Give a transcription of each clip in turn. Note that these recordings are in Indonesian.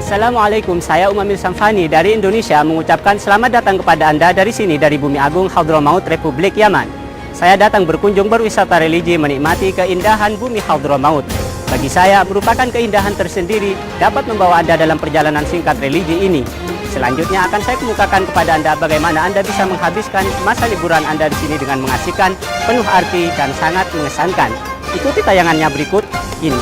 Assalamualaikum, saya Umamil Samfani dari Indonesia mengucapkan selamat datang kepada Anda dari sini, dari Bumi Agung Hadramaut, Republik Yaman. Saya datang berkunjung berwisata religi menikmati keindahan Bumi Hadramaut. Bagi saya, merupakan keindahan tersendiri dapat membawa Anda dalam perjalanan singkat religi ini. Selanjutnya akan saya kemukakan kepada Anda bagaimana Anda bisa menghabiskan masa liburan Anda di sini dengan mengasihkan, penuh arti, dan sangat mengesankan. Ikuti tayangannya berikut ini.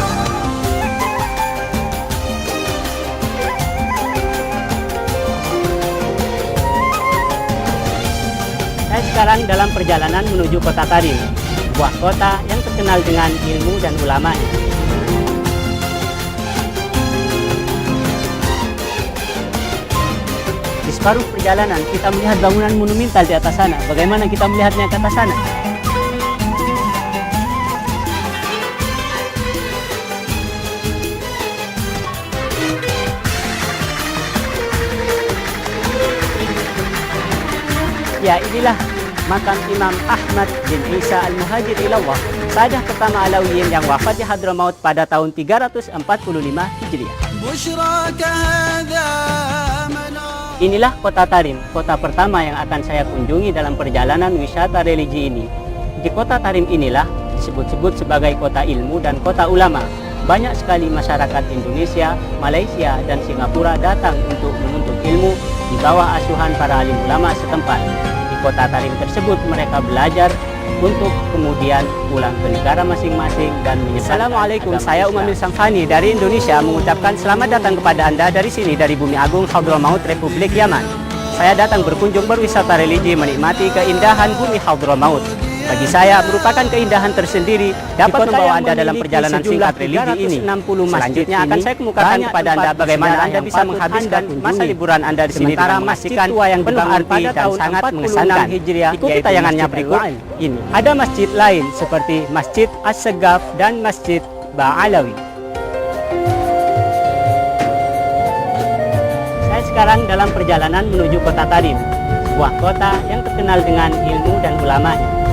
Saya sekarang dalam perjalanan menuju kota Tarim, sebuah kota yang terkenal dengan ilmu dan ulamanya. Di separuh perjalanan kita melihat bangunan monumental di atas sana. Bagaimana kita melihatnya ke atas sana? Ya, inilah makam Imam Ahmad bin Isa Al-Muhajir Ilallah, sadah pertama Alawiyin yang wafat di Hadramaut pada tahun 345 Hijriah. Inilah kota Tarim, kota pertama yang akan saya kunjungi dalam perjalanan wisata religi ini. Di kota Tarim inilah disebut-sebut sebagai kota ilmu dan kota ulama. Banyak sekali masyarakat Indonesia, Malaysia, dan Singapura datang untuk menuntut ilmu di bawah asuhan para alim ulama setempat. Di kota Tarim tersebut mereka belajar untuk kemudian pulang ke negara masing-masing dan menyebarkan. Assalamualaikum, saya Umamil Samfani dari Indonesia mengucapkan selamat datang kepada Anda dari sini, dari Bumi Agung Hadramaut, Republik Yaman. Saya datang berkunjung berwisata religi menikmati keindahan Bumi Hadramaut. Bagi saya, merupakan keindahan tersendiri dapat membawa Anda dalam perjalanan singkat religi ini. Selanjutnya akan saya kemukakan kepada Anda bagaimana Anda bisa menghabiskan masa liburan Anda di sini dengan memastikan yang penuh arti dan sangat mengesankan. Ikuti tayangannya berikut ini. Ada masjid lain seperti Masjid As-Segaf dan Masjid Ba'alawi. Saya sekarang dalam perjalanan menuju kota Tarim, sebuah kota yang terkenal dengan ilmu dan ulamanya.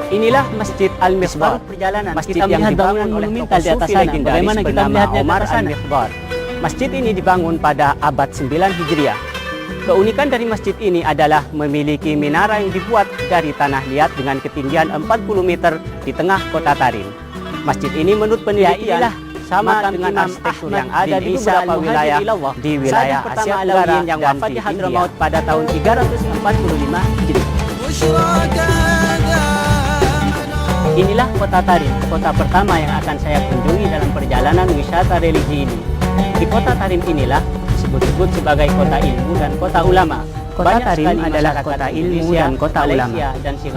Inilah Masjid Al-Mikhbar, masjid yang dibangun oleh tokoh sufi legendaris bernama Omar Al-Mikhbar. Masjid ini dibangun pada abad 9 Hijriah. Keunikan dari masjid ini adalah memiliki menara yang dibuat dari tanah liat dengan ketinggian 40 meter di tengah kota Tarim. Masjid ini menurut penelitian sama dengan arsitektur yang ada di beberapa wilayah di wilayah Asia Tenggara yang wafat di Hadramaut pada tahun 345 Hijriah. Inilah kota Tarim, kota pertama yang akan saya kunjungi dalam perjalanan wisata religi ini. Di kota Tarim inilah disebut-sebut sebagai kota ilmu dan kota ulama. Kota Tarim adalah kota ilmu dan kota ulama.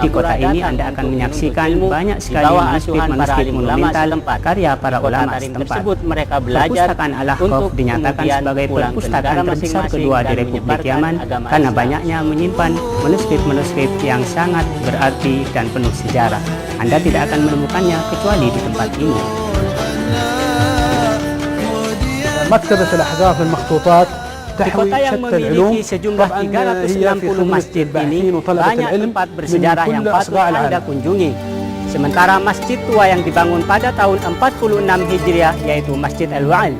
Di kota ini Anda akan menyaksikan banyak sekali manuskrip monumental karya para ulama setempat. Perpustakaan Al-Ahqaf dinyatakan sebagai perpustakaan terbesar kedua di Republik Yaman karena banyaknya menyimpan manuskrip-manuskrip yang sangat berarti dan penuh sejarah. Anda tidak akan menemukannya kecuali di tempat ini. Maktabat Al-Ahqaf al-Makhtutat di kota yang memiliki sejumlah 360 masjid ini, banyak tempat bersejarah yang patut Anda kunjungi. Sementara masjid tua yang dibangun pada tahun 46 Hijriah yaitu Masjid Al-Wa'al.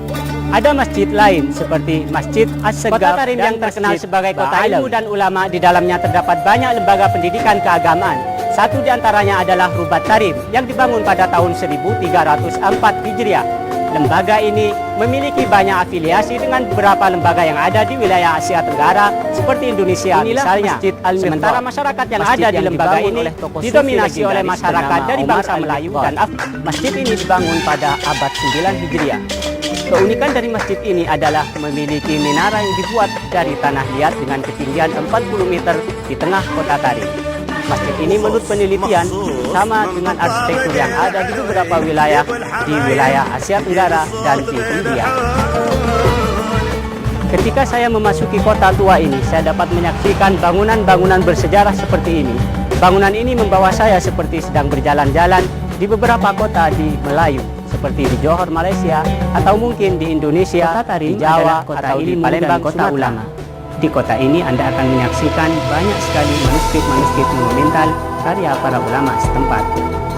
Ada masjid lain seperti Masjid As-Segaf. Kota Tarim yang terkenal sebagai kota ilmu dan ulama, di dalamnya terdapat banyak lembaga pendidikan keagamaan. Satu di antaranya adalah Rubat Tarim yang dibangun pada tahun 1304 Hijriah. Lembaga ini memiliki banyak afiliasi dengan beberapa lembaga yang ada di wilayah Asia Tenggara seperti Indonesia misalnya. Sementara masyarakat yang ada di lembaga ini didominasi oleh masyarakat dari bangsa Melayu dan Afrika. Masjid ini dibangun pada abad 9 Hijriah. Keunikan dari masjid ini adalah memiliki menara yang dibuat dari tanah liat dengan ketinggian 40 meter di tengah kota Tarim. Masjid ini menurut penelitian sama dengan arsitektur yang ada di beberapa wilayah di wilayah Asia Tenggara dan di India. Ketika saya memasuki kota tua ini, saya dapat menyaksikan bangunan-bangunan bersejarah seperti ini. Bangunan ini membawa saya seperti sedang berjalan-jalan di beberapa kota di Melayu, seperti di Johor, Malaysia, atau mungkin di Indonesia, di Jawa, atau di Palembang, kota ulama. Di kota ini Anda akan menyaksikan banyak sekali manuskrip-manuskrip monumental karya para ulama setempat.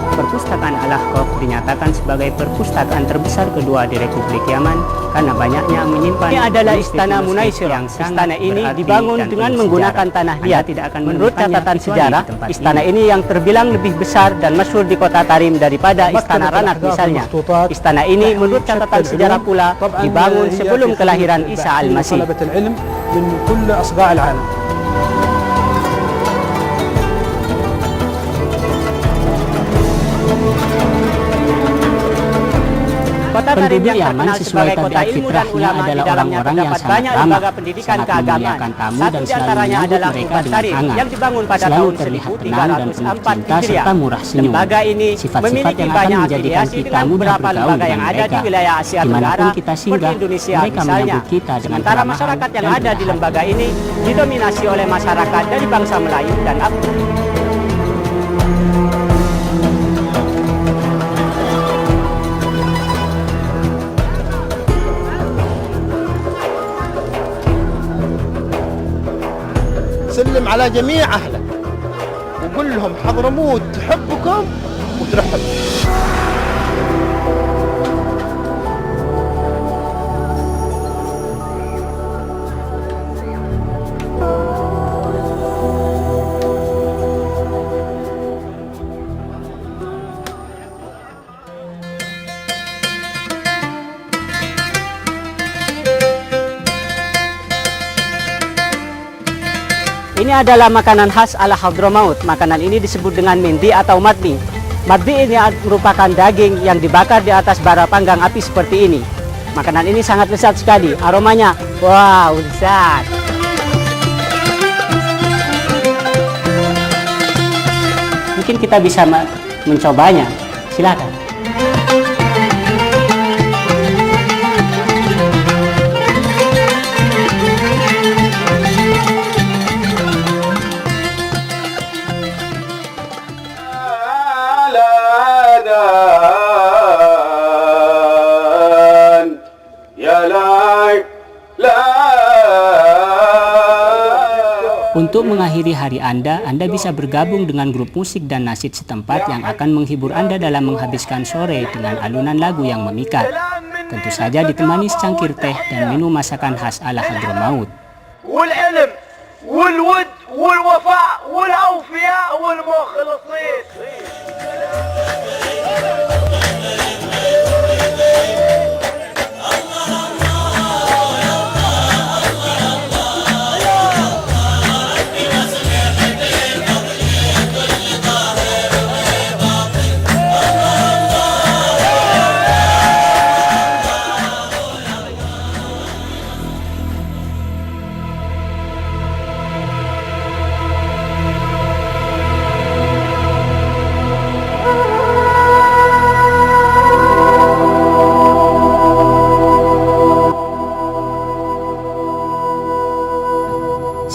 Perpustakaan Al-Ahqaf dinyatakan sebagai perpustakaan terbesar kedua di Republik Yaman karena banyaknya menyimpan. Ini adalah Istana Munaisirah. Istana ini dibangun dengan menggunakan tanah liat. Menurut catatan sejarah, istana ini yang terbilang lebih besar dan masyhur di kota Tarim daripada Istana Ranak misalnya. Istana ini menurut catatan sejarah pula dibangun sebelum kelahiran Isa Al-Masih. Kota Tarim yang terkenal sebagai kota ilmu dan ulama, di dalamnya terdapat banyak lembaga pendidikan keagamaan. Satu di antaranya adalah Bukit Tarim yang dibangun pada tahun 1304 Hijriah. Lembaga ini memiliki banyak afiliasi dengan beberapa lembaga yang ada di wilayah Asia Tenggara seperti Indonesia misalnya. Sementara masyarakat yang ada di lembaga ini didominasi oleh masyarakat dari bangsa Melayu dan Abdu. سلم على جميع أهلك وقل لهم حضرموت تحبكم وترحب. Ini adalah makanan khas ala Hadramaut. Makanan ini disebut dengan mindi atau madbi. Madbi ini merupakan daging yang dibakar di atas bara panggang api seperti ini. Makanan ini sangat lezat sekali. Aromanya, wow, lezat. Mungkin kita bisa mencobanya. Silakan. Untuk mengakhiri hari Anda bisa bergabung dengan grup musik dan nasyid setempat yang akan menghibur Anda dalam menghabiskan sore dengan alunan lagu yang memikat. Tentu saja ditemani secangkir teh dan minum masakan khas ala Hadramaut.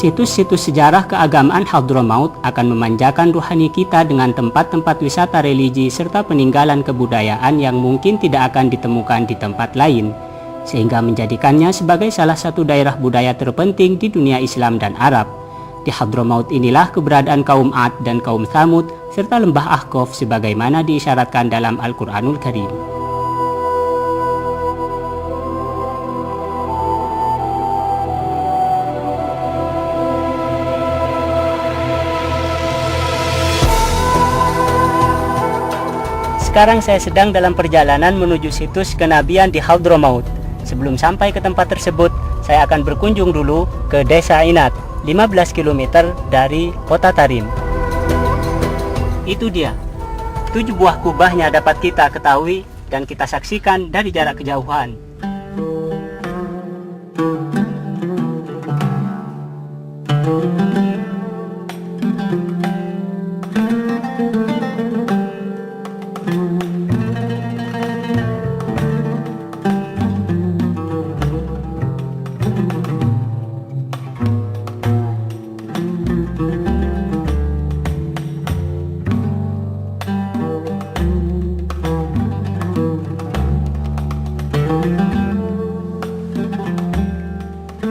Situs-situs sejarah keagamaan Hadramaut akan memanjakan rohani kita dengan tempat-tempat wisata religi serta peninggalan kebudayaan yang mungkin tidak akan ditemukan di tempat lain, sehingga menjadikannya sebagai salah satu daerah budaya terpenting di dunia Islam dan Arab. Di Hadramaut inilah keberadaan kaum Ad dan kaum Thamud serta lembah Ahqaf sebagaimana diisyaratkan dalam Al-Quranul Karim. Sekarang saya sedang dalam perjalanan menuju situs kenabian di Hadramaut. Sebelum sampai ke tempat tersebut, saya akan berkunjung dulu ke Desa Inat, 15 km dari kota Tarim. Itu dia, 7 buah kubahnya dapat kita ketahui dan kita saksikan dari jarak kejauhan.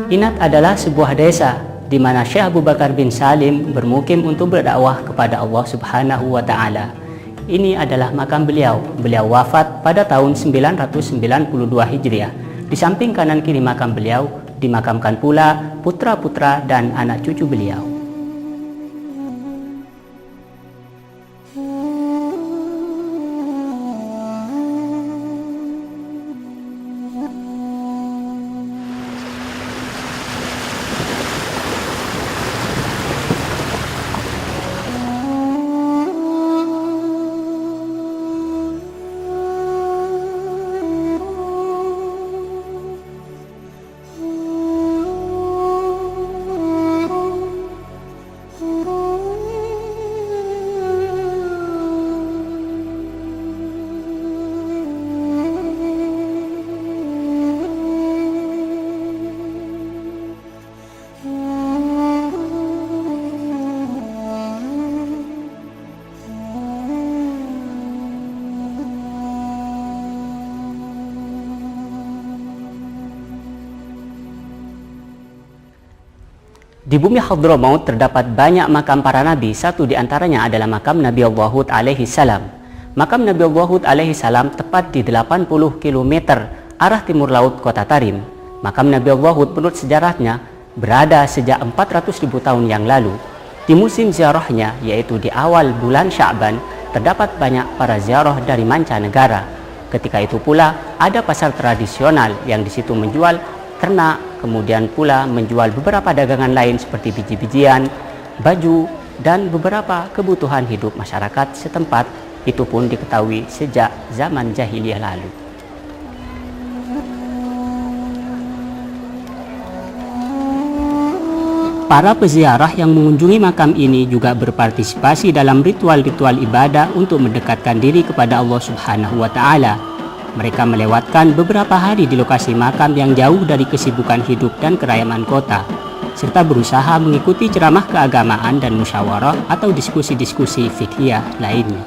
Inat adalah sebuah desa di mana Syekh Abu Bakar bin Salim bermukim untuk berdakwah kepada Allah Subhanahu wa Ta'ala. ini adalah makam beliau. Beliau wafat pada tahun 992 Hijriah. Di samping kanan kiri makam beliau dimakamkan pula putra-putra dan anak cucu beliau. Di bumi Hadramaut terdapat banyak makam para nabi. Satu di antaranya adalah makam Nabi Allah Hud alaihi salam. Makam Nabi Allah Hud alaihi salam tepat di 80 km arah timur laut kota Tarim. Makam Nabi Allah Hud menurut sejarahnya berada sejak 400.000 tahun yang lalu. Di musim ziarahnya, yaitu di awal bulan Sya'ban, terdapat banyak para ziarah dari mancanegara. Ketika itu pula ada pasar tradisional yang di situ menjual ternak, kemudian pula menjual beberapa dagangan lain seperti biji-bijian, baju, dan beberapa kebutuhan hidup masyarakat setempat. Itu pun diketahui sejak zaman jahiliyah lalu. Para peziarah yang mengunjungi makam ini juga berpartisipasi dalam ritual-ritual ibadah untuk mendekatkan diri kepada Allah Subhanahu wa Ta'ala. Mereka melewatkan beberapa hari di lokasi makam yang jauh dari kesibukan hidup dan kerayaman kota, serta berusaha mengikuti ceramah keagamaan dan musyawarah atau diskusi-diskusi fiqhiyah lainnya.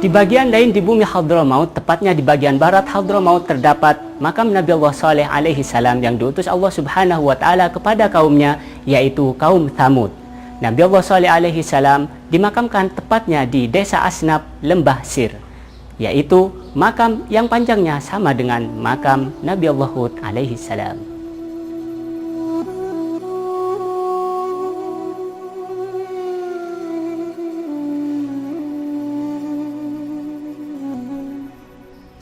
Di bagian lain di bumi Hadramaut, tepatnya di bagian barat Hadramaut, terdapat makam Nabi Allah Saleh alaihi salam yang diutus Allah Subhanahu wa Ta'ala kepada kaumnya, yaitu kaum Thamud. Nabi Allah Saleh alaihi salam dimakamkan tepatnya di desa Asnab, Lembah Sir, yaitu makam yang panjangnya sama dengan makam Nabi Allah Hud alaihi salam.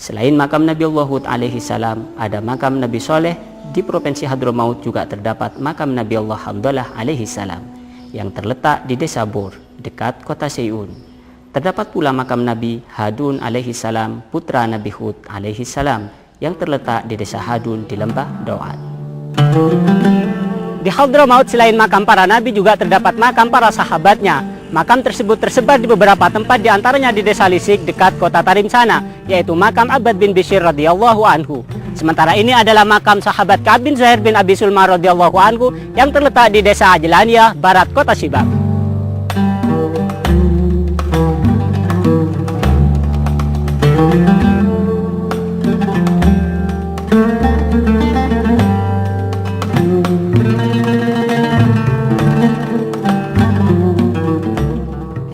Selain makam Nabi Allah Hud alaihi salam, ada makam Nabi Soleh. Di provinsi Hadramaut juga terdapat makam Nabi Allah Hamdalah alaihi salam yang terletak di desa Bor, dekat kota Seyun. Terdapat pula makam Nabi Hadun alaihi salam, putra Nabi Hud alaihi salam, yang terletak di desa Hadun di lembah Doat. Di Hadramaut selain makam para nabi juga terdapat makam para sahabatnya. Makam tersebut tersebar di beberapa tempat, di antaranya di desa Lisik dekat kota Tarim sana, yaitu makam Abbad bin Bishr radhiyallahu anhu. Sementara ini adalah makam sahabat Ka'ab bin Zuhair bin Abi Sulma radhiyallahu anhu yang terletak di desa Ajlaniyah, barat kota Sibak.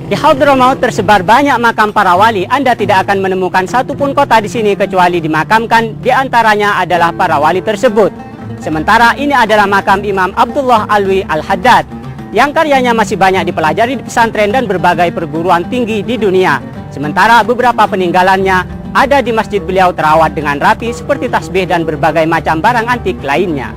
Di Hadramaut tersebar banyak makam para wali. Anda tidak akan menemukan satupun kota di sini kecuali dimakamkan di antaranya adalah para wali tersebut. Sementara ini adalah makam Imam Abdullah Alwi Al-Haddad yang karyanya masih banyak dipelajari di pesantren dan berbagai perguruan tinggi di dunia. Sementara beberapa peninggalannya ada di masjid beliau terawat dengan rapi seperti tasbih dan berbagai macam barang antik lainnya.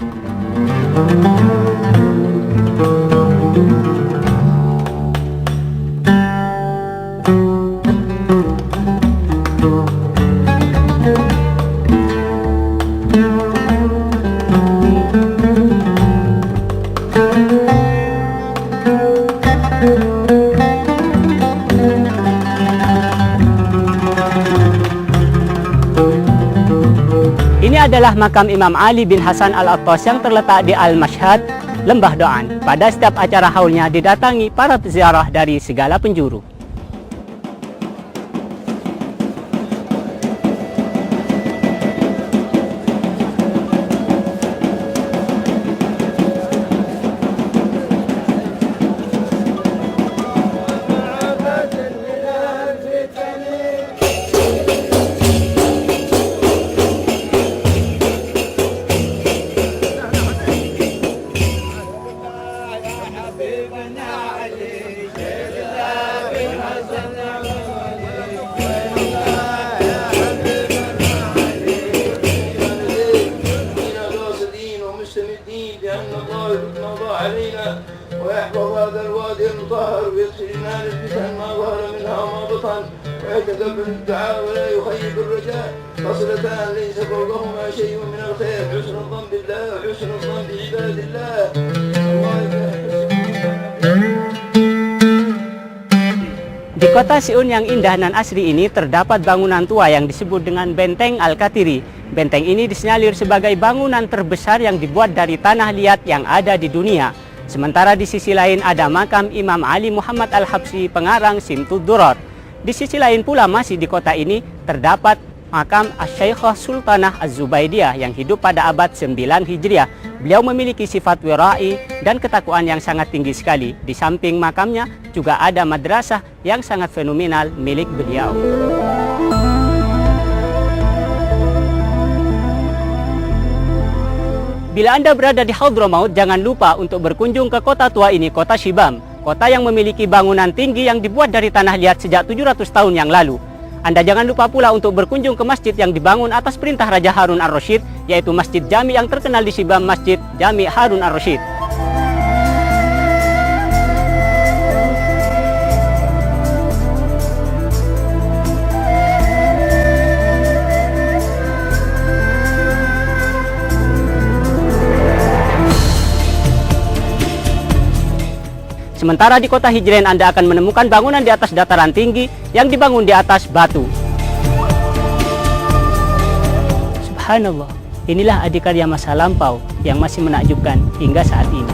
Ini adalah makam Imam Ali bin Hasan Al-Attas yang terletak di Al-Mashhad, Lembah Doan. Pada setiap acara haulnya didatangi para peziarah dari segala penjuru. أن الله يقضى علينا ويحفظ هذا الوادي المطهر ويدخلنا للفتن ما ظهر منها وما بطن ويتقبل الدعاء ولا يخيب الرجاء خصلتان ليس فوقهما شيء من الخير حسن الظن بالله وحسن الظن بعباد الله. Di kota Siun yang indah dan asri ini terdapat bangunan tua yang disebut dengan Benteng Al-Katiri. Benteng ini disinyalir sebagai bangunan terbesar yang dibuat dari tanah liat yang ada di dunia. Sementara di sisi lain ada makam Imam Ali Muhammad Al-Habsyi pengarang Simtud Duror. Di sisi lain pula masih di kota ini terdapat makam Asy-Syaikhah Sultanah Az-Zubaidiyah yang hidup pada abad 9 Hijriah. Beliau memiliki sifat wira'i dan ketakwaan yang sangat tinggi sekali. Di samping makamnya juga ada madrasah yang sangat fenomenal milik beliau. Bila Anda berada di Hadramaut, jangan lupa untuk berkunjung ke kota tua ini, kota Shibam. Kota yang memiliki bangunan tinggi yang dibuat dari tanah liat sejak 700 tahun yang lalu. Anda jangan lupa pula untuk berkunjung ke masjid yang dibangun atas perintah Raja Harun Ar-Rasyid, yaitu Masjid Jami yang terkenal di Shibam, Masjid Jami Harun Ar-Rasyid. Sementara di kota Hijren Anda akan menemukan bangunan di atas dataran tinggi yang dibangun di atas batu. Subhanallah, inilah adikarya masa lampau yang masih menakjubkan hingga saat ini.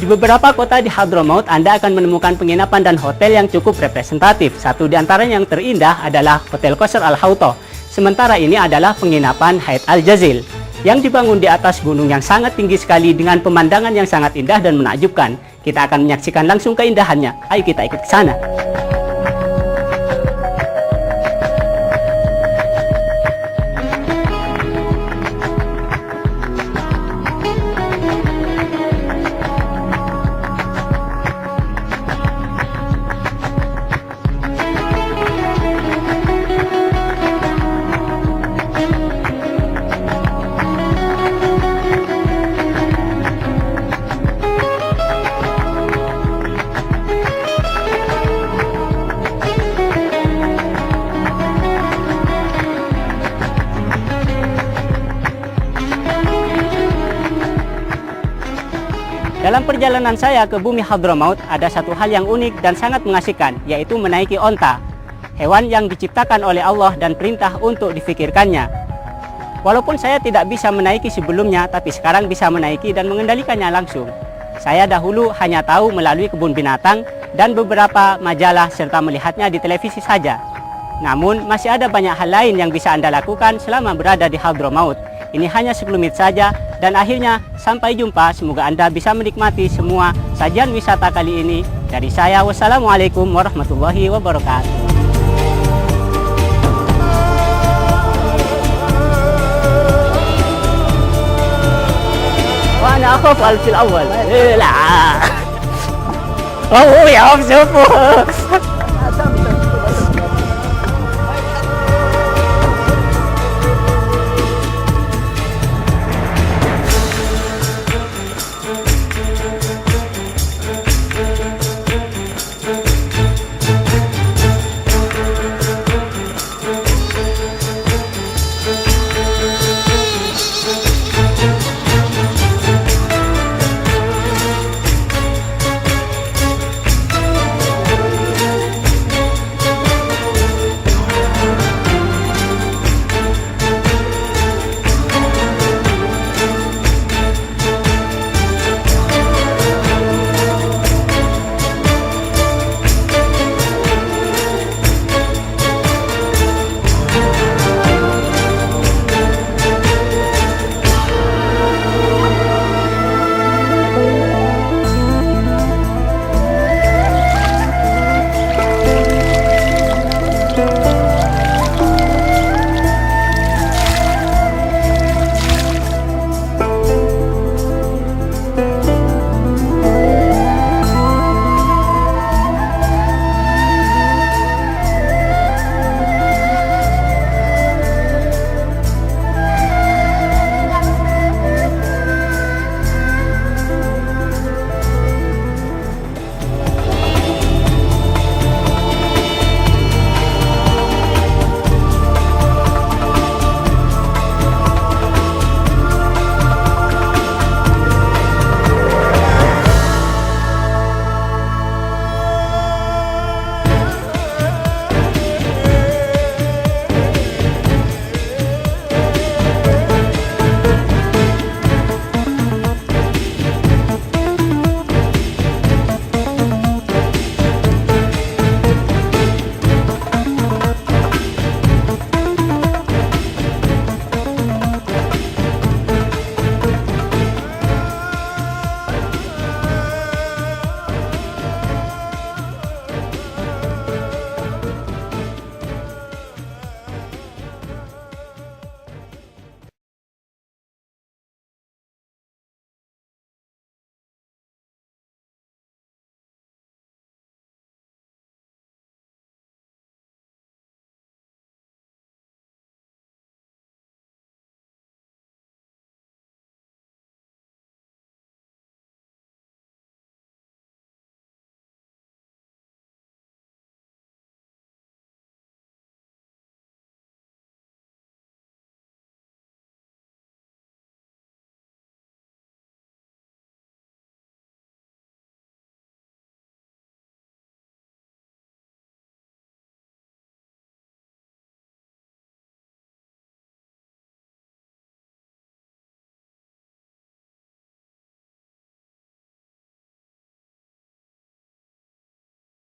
Di beberapa kota di Hadramaut, Anda akan menemukan penginapan dan hotel yang cukup representatif. Satu di antaranya yang terindah adalah Hotel Qasr Al-Hawto. Sementara ini adalah penginapan Hayat Al-Jazil yang dibangun di atas gunung yang sangat tinggi sekali dengan pemandangan yang sangat indah dan menakjubkan. Kita akan menyaksikan langsung keindahannya. Ayo kita ikut ke sana. Dalam perjalanan saya ke bumi Hadramaut, ada satu hal yang unik dan sangat mengasihkan, yaitu menaiki onta. Hewan yang diciptakan oleh Allah dan perintah untuk difikirkannya. Walaupun saya tidak bisa menaiki sebelumnya, tapi sekarang bisa menaiki dan mengendalikannya langsung. Saya dahulu hanya tahu melalui kebun binatang dan beberapa majalah serta melihatnya di televisi saja. Namun, masih ada banyak hal lain yang bisa Anda lakukan selama berada di Hadramaut. Ini hanya sekelumit saja, dan akhirnya sampai jumpa. Semoga Anda bisa menikmati semua sajian wisata kali ini. Dari saya, wassalamualaikum warahmatullahi wabarakatuh. Wa'ana akhaf al-fil awal. La. Oh ya,